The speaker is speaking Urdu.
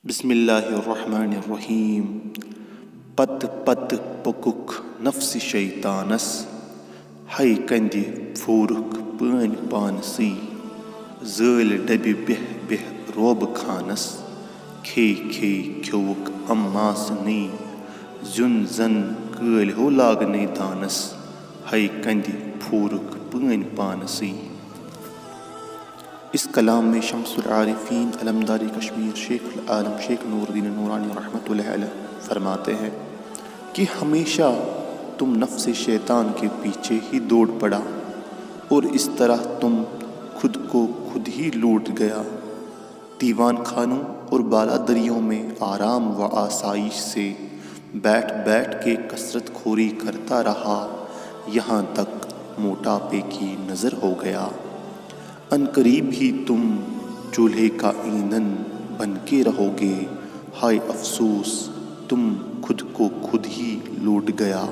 بسم اللہ الرحمن الرحیم پت پت پکک نفس شیطانس ہائی کندِ پھورک پٲنۍ پانسٕے زٲلۍ ڈبہِ بیٚہہ بیٚہہ روبہٕ خانس کھیوٚوُکھ اماسنٕے زیُن زن کٲلۍ ہو لاگنے دانس ہائی کندِ پھورک پٲنۍ پانسٕے۔ اس کلام میں شمس العارفین علمدار کشمیر شیخ العالم شیخ نور الدین نورانی رحمۃ اللہ علیہ فرماتے ہیں کہ ہمیشہ تم نفس شیطان کے پیچھے ہی دوڑ پڑا اور اس طرح تم خود کو خود ہی لوٹ گیا۔ دیوان خانوں اور بالا دریوں میں آرام و آسائش سے بیٹھ بیٹھ کے کثرت خوری کرتا رہا، یہاں تک موٹاپے کی نظر ہو گیا۔ ان قریب ہی تم چولہے کا ایندھن بن کے رہو گے، ہائے افسوس تم خود کو خود ہی لوٹ گیا۔